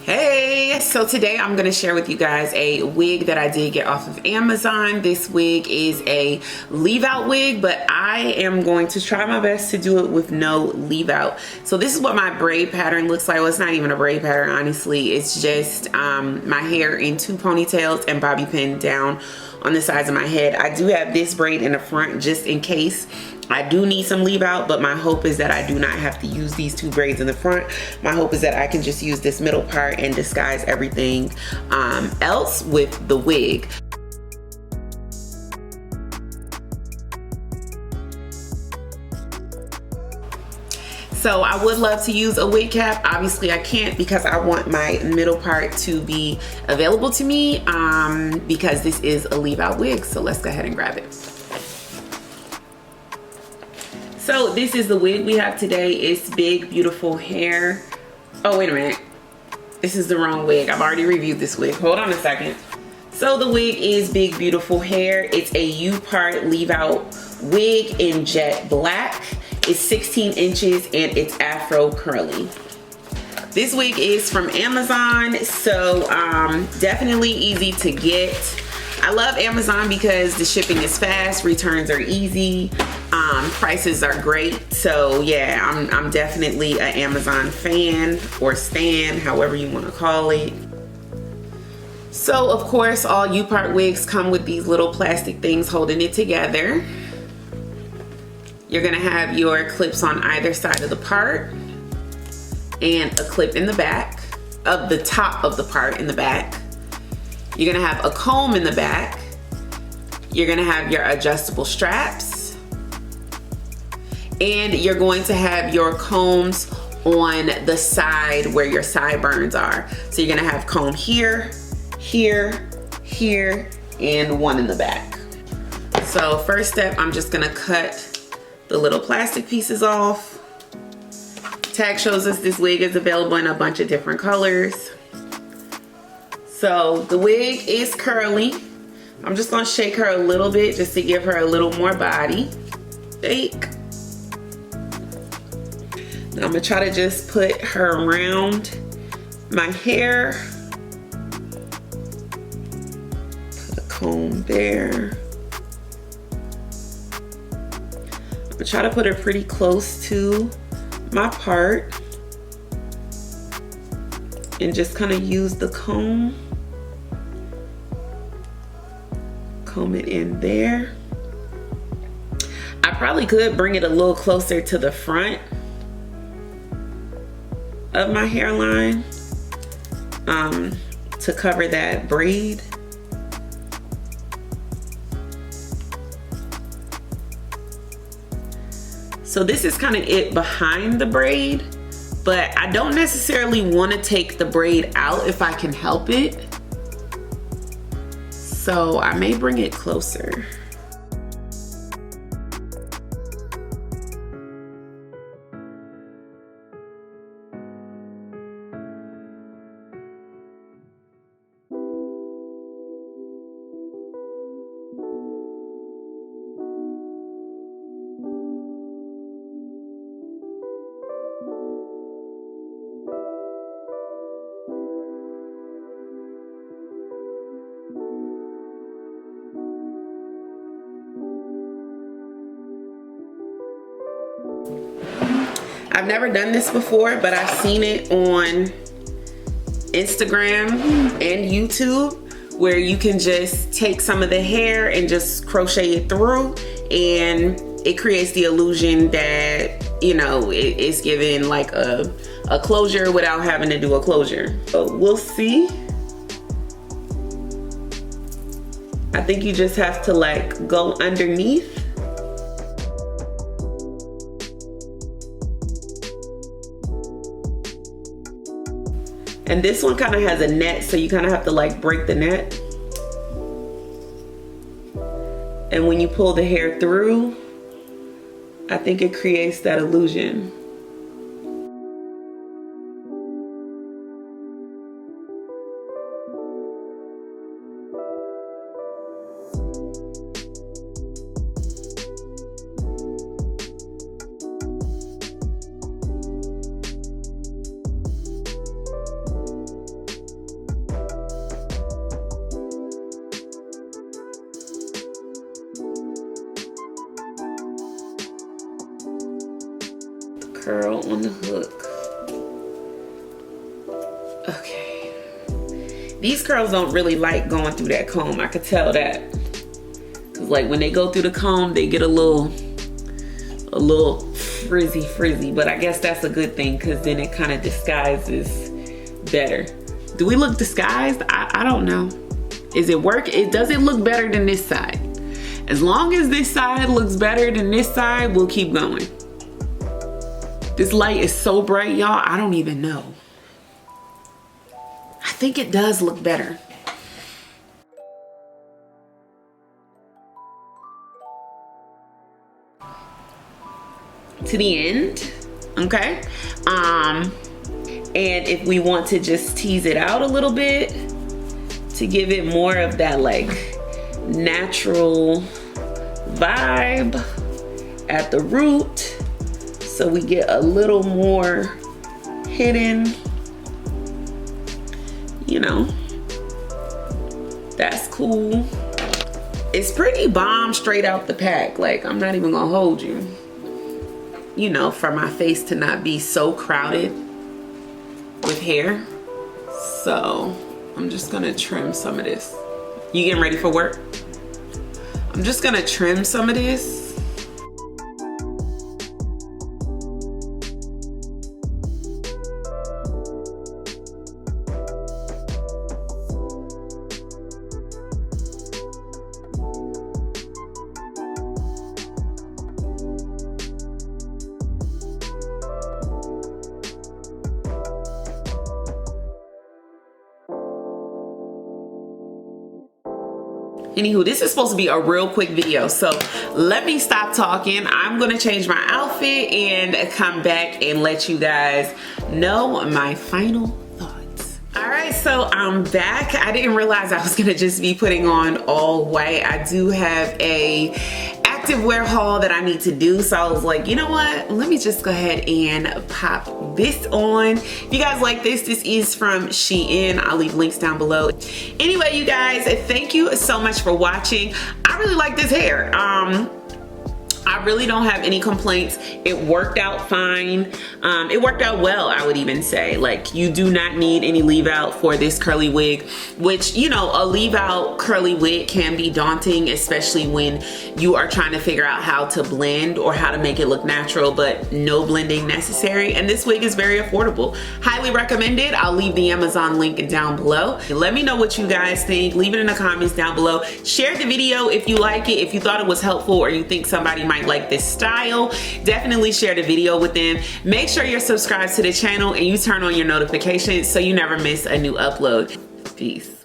Hey, so today I'm going to share with you guys a wig that I did get off of Amazon. This wig is a Leavout wig, but I am going to try my best to do it with no Leavout. So this is what my braid pattern looks like. Well, it's not even a braid pattern, honestly. It's just my hair in 2 ponytails and bobby pin down on the sides of my head. I do have this braid in the front just in case I do need some Leavout, but my hope is that I do not have to use these 2 braids in the front. My hope is that I can just use this middle part and disguise everything else with the wig. So I would love to use a wig cap. Obviously I can't because I want my middle part to be available to me because this is a Leavout wig. So let's go ahead and grab it. So this is the wig we have today. It's Big Beautiful Hair. Oh, wait a minute. This is the wrong wig. I've already reviewed this wig. Hold on a second. So the wig is Big Beautiful Hair. It's a UPart Leavout wig in jet black. It's 16 inches and it's afro curly. This wig is from Amazon, so definitely easy to get. I love Amazon because the shipping is fast, returns are easy, prices are great. So yeah, I'm definitely an Amazon fan or stan, however you want to call it. So of course, all UPart wigs come with these little plastic things holding it together. You're gonna have your clips on either side of the part and a clip in the back of the top of the part in the back. You're gonna have a comb in the back. You're gonna have your adjustable straps. And you're going to have your combs on the side where your sideburns are. So you're gonna have comb here, here, here, and one in the back. So first step, I'm just gonna cut the little plastic pieces off. Tag shows us this wig is available in a bunch of different colors. So the wig is curly. I'm just gonna shake her a little bit just to give her a little more body. Shake. Now I'm gonna try to just put her around my hair. Put a comb there. I'm gonna try to put her pretty close to my part and just kind of use the comb. Comb it in there. I probably could bring it a little closer to the front of my hairline to cover that braid. So this is kind of it behind the braid, but I don't necessarily want to take the braid out if I can help it. So I may bring it closer. I've never done this before, but I've seen it on Instagram and YouTube where you can just take some of the hair and just crochet it through, and it creates the illusion that, you know, it's giving like a closure without having to do a closure. So we'll see. I think you just have to like go underneath. And this one kind of has a net, so you kind of have to like break the net. And when you pull the hair through, I think it creates that illusion. curl on the hook. Okay. These curls don't really like going through that comb. I could tell that. 'Cause like when they go through the comb, they get a little frizzy, but I guess that's a good thing because then it kind of disguises better. Do we look disguised? I don't know. Is it work? Does it look better than this side? As long as this side looks better than this side, we'll keep going. This light is so bright, y'all, I don't even know. I think it does look better. To the end, okay? And if we want to just tease it out a little bit to give it more of that like natural vibe at the root, so we get a little more hidden, you know, that's cool. It's pretty bomb straight out the pack. Like, I'm not even gonna hold you. You know, for my face to not be so crowded with hair. So I'm just gonna trim some of this. You getting ready for work? I'm just gonna trim some of this. Anywho, this is supposed to be a real quick video, so let me stop talking. I'm gonna change my outfit and come back and let you guys know my final thoughts. All right, so I'm back. I didn't realize I was gonna just be putting on all white. I do have a activewear haul that I need to do, so I was like, you know what, let me just go ahead and pop this on. If you guys like this is from Shein. I'll leave links down below. Anyway, you guys, thank you so much for watching. I really like this hair. I really don't have any complaints. It worked out fine. It worked out well, I would even say. Like, you do not need any leave out for this curly wig, which, you know, a leave out curly wig can be daunting, especially when you are trying to figure out how to blend or how to make it look natural, but no blending necessary. And this wig is very affordable. Highly recommended. I'll leave the Amazon link down below. Let me know what you guys think. Leave it in the comments down below. Share the video if you like it, if you thought it was helpful or you think somebody might like this style. Definitely share the video with them. Make sure you're subscribed to the channel and you turn on your notifications so you never miss a new upload. Peace.